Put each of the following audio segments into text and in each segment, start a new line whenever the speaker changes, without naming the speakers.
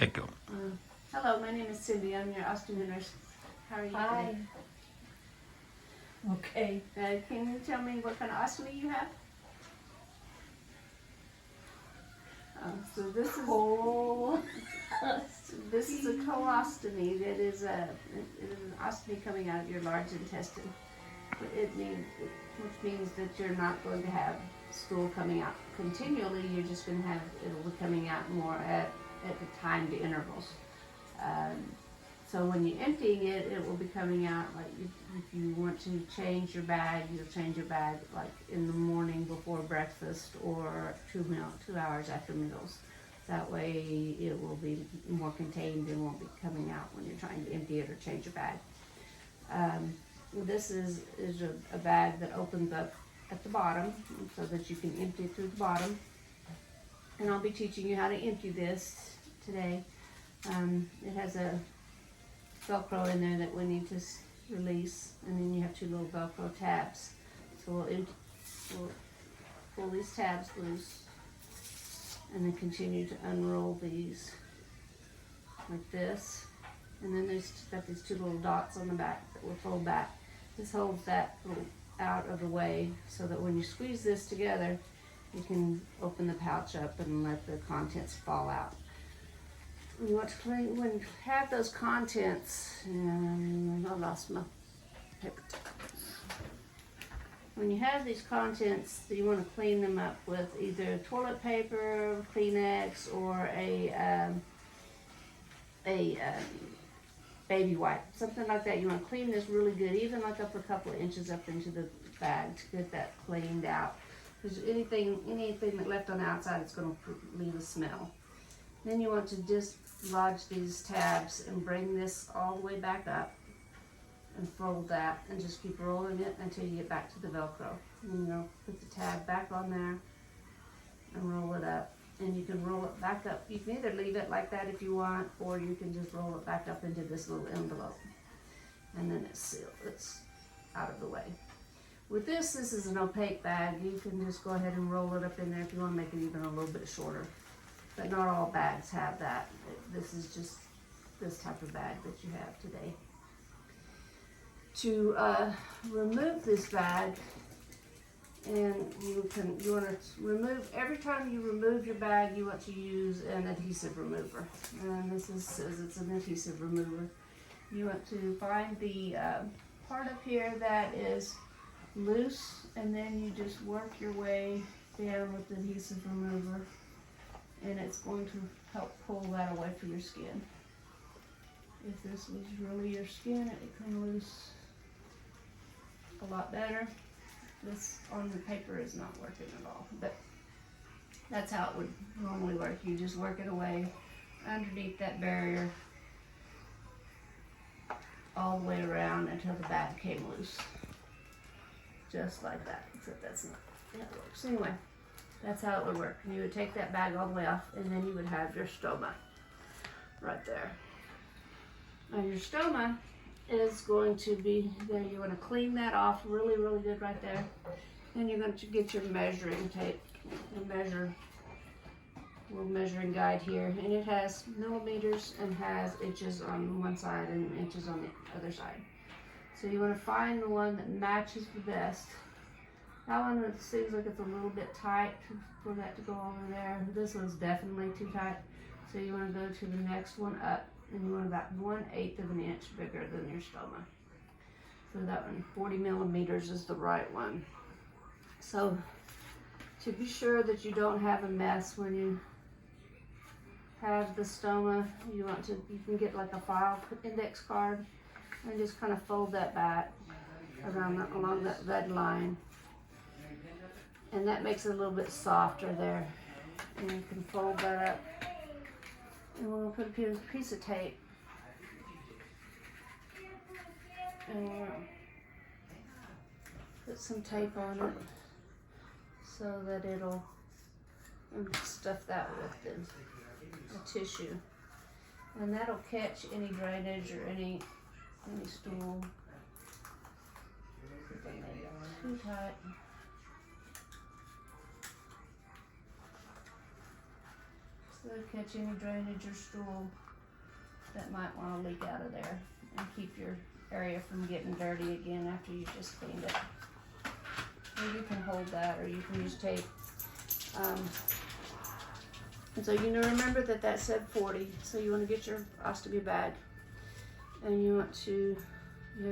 Okay, go.
Hello, my name is Cindy. I'm your ostomy nurse. How are you
Hi.
today?
Okay.
Can you tell me what kind of ostomy you have? So this is a colostomy. That is it is an ostomy coming out of your large intestine. Which means that you're not going to have stool coming out continually. You're just going to have it'll be coming out more at the timed intervals. So when you're emptying it, it will be coming out like if you want to change your bag, you'll change your bag like in the morning before breakfast or 2 hours after meals. That way it will be more contained and won't be coming out when you're trying to empty it or change your bag. This is a bag that opens up at the bottom so that you can empty it through the bottom. And I'll be teaching you how to empty this today. It has a Velcro in there that we need to release, and then you have 2 little Velcro tabs. So we'll pull these tabs loose and then continue to unroll these like this. And then there's got these 2 little dots on the back that will fold back. This holds that out of the way so that when you squeeze this together, you can open the pouch up and let the contents fall out. You want to clean, when you have those contents, and I lost my paper towel. When you have these contents, you want to clean them up with either toilet paper, Kleenex, or a baby wipe, something like that. You want to clean this really good, even like up a couple of inches up into the bag to get that cleaned out. Because anything that left on the outside, it's going to leave a smell. Then you want to dislodge these tabs and bring this all the way back up and fold that and just keep rolling it until you get back to the Velcro. And you'll put the tab back on there and roll it up. And you can roll it back up. You can either leave it like that if you want, or you can just roll it back up into this little envelope. And then it's sealed. It's out of the way. With this is an opaque bag. You can just go ahead and roll it up in there if you want to make it even a little bit shorter. But not all bags have that. This is just this type of bag that you have today. To remove this bag, and you want to remove, every time you remove your bag, you want to use an adhesive remover. And says it's an adhesive remover. You want to find the part up here that is loose, and then you just work your way down with the adhesive remover, and it's going to help pull that away from your skin. If this was really your skin, it would come loose a lot better. This on the paper is not working at all, but that's how it would normally work. You just work it away underneath that barrier all the way around until the bag came loose. Just like that, except that's not how it works. Anyway, that's how it would work. You would take that bag all the way off, and then you would have your stoma right there. Now your stoma is going to be there. You want to clean that off really, really good right there. Then you're going to get your measuring tape and measure. Little measuring guide here, and it has millimeters and has inches on one side and inches on the other side. So you want to find the one that matches the best. That one seems like it's a little bit tight for that to go over there. This one's definitely too tight. So you want to go to the next one up, and you want about 1/8 of an inch bigger than your stoma. So that one, 40 millimeters is the right one. So to be sure that you don't have a mess when you have the stoma, you can get like a file index card and just kind of fold that back along that red line. And that makes it a little bit softer there. And you can fold that up. And we'll put a piece of tape. And we'll put some tape on it so that it'll stuff that with the tissue. And that'll catch any drainage or any stool. If they make it too tight. So catch any drainage or stool that might want to leak out of there and keep your area from getting dirty again after you just cleaned it. Or you can hold that, or you can use tape. And so you know, remember that said 40. So you want to get your ostomy bag, and you have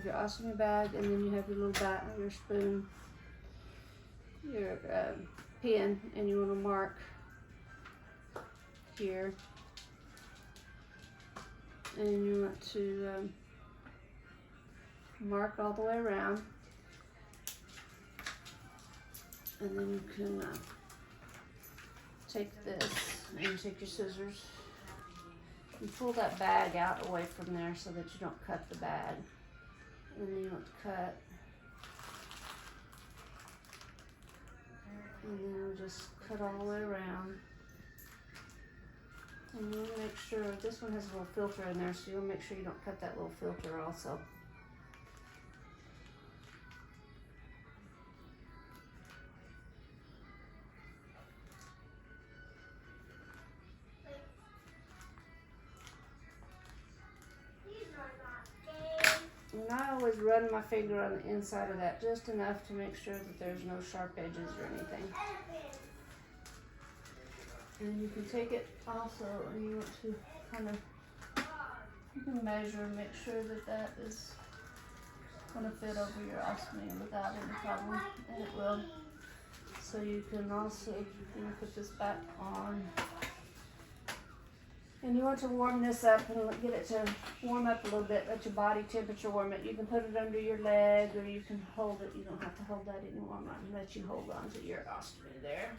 your ostomy bag, and then you have your little bat, your spoon, your pen, and you want to mark here, and you want to mark all the way around, and then you can take this and you take your scissors and pull that bag out away from there so that you don't cut the bag. And then you want to cut, and then we'll just cut all the way around. And you want to make sure, this one has a little filter in there, so you want to make sure you don't cut that little filter also. And I always run my finger on the inside of that just enough to make sure that there's no sharp edges or anything. And you can take it also, and you want to kind of, you can measure and make sure that that is going to fit over your ostomy without any problem, and it will. So you can also, put this back on. And you want to warm this up and get it to warm up a little bit, let your body temperature warm it. You can put it under your leg, or you can hold it. You don't have to hold that anymore. I'm going to let you hold on to your ostomy there.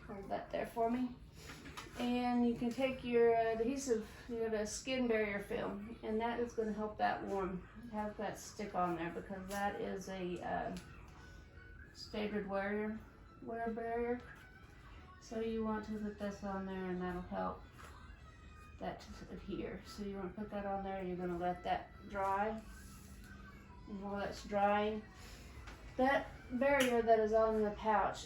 Hold that there for me. And you can take your adhesive, you have a skin barrier film, and that is going to help that warm, have that stick on there, because that is a standard wear barrier. So you want to put this on there, and that'll help that to adhere. So you want to put that on there, you're going to let that dry. And while that's drying, that barrier that is on the pouch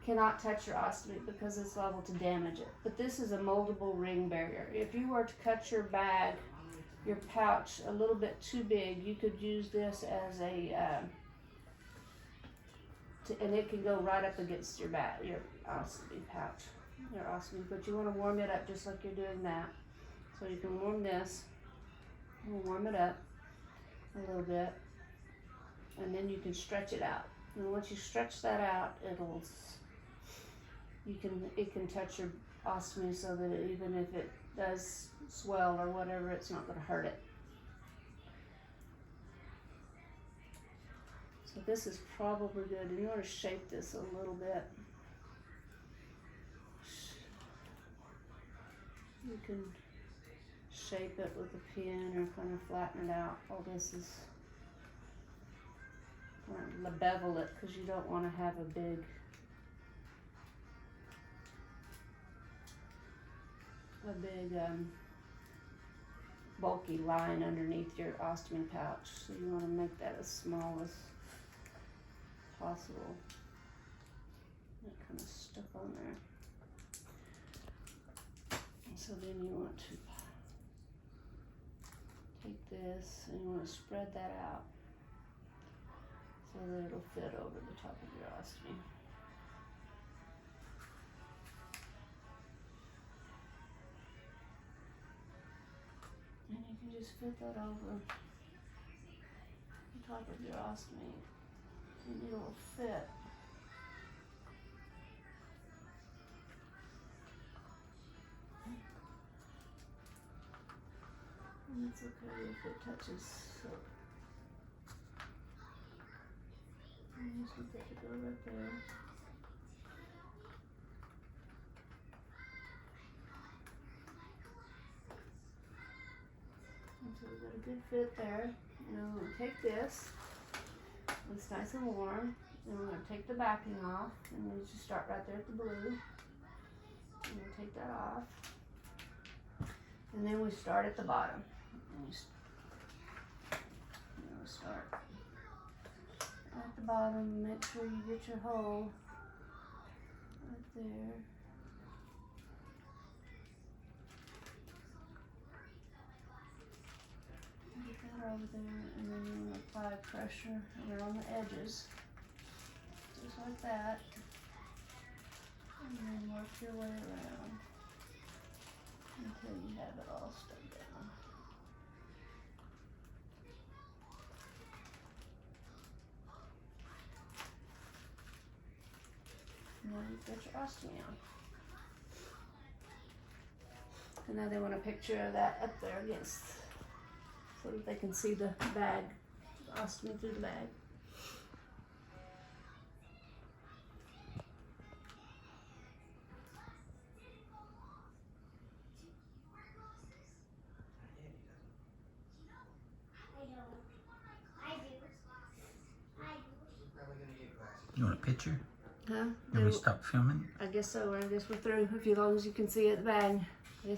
cannot touch your ostomy because it's liable to damage it. But this is a moldable ring barrier. If you were to cut your bag, your pouch a little bit too big, you could use this as a and it can go right up against your ostomy pouch, your ostomy. But you want to warm it up just like you're doing that. So you can warm this, and warm it up a little bit, and then you can stretch it out. And once you stretch that out, it can touch your ostomy, so that even if it does swell or whatever, it's not going to hurt it. So this is probably good. And you want to shape this a little bit. You can shape it with a pin or kind of flatten it out. All this is, or bevel it, because you don't want to have a big bulky line underneath your ostomy pouch. So you want to make that as small as possible. That kind of stuck on there. So then you want to take this and you want to spread that out so that it'll fit over the top of your ostomy. And you can just fit that over the top of your ostomy, and it'll fit. And it's okay if it touches, so you just want that to go right there. And so we've got a good fit there. Now we're going to take this, it's nice and warm, and we're going to take the backing off, and we just start right there at the blue. And we'll take that off. And then we start at the bottom. And we start at the bottom, make sure you get your hole right there. over there, and then you want to apply pressure around the edges, just like that, and then work your way around until you have it all stuck down. And then you get your ostomy on. And now they want a picture of that up there against, so that they can see the bag, the ostomy through the bag.
You want a picture?
Huh?
Can we stop filming?
I guess so. I guess we're through. As long as you can see it, the bag.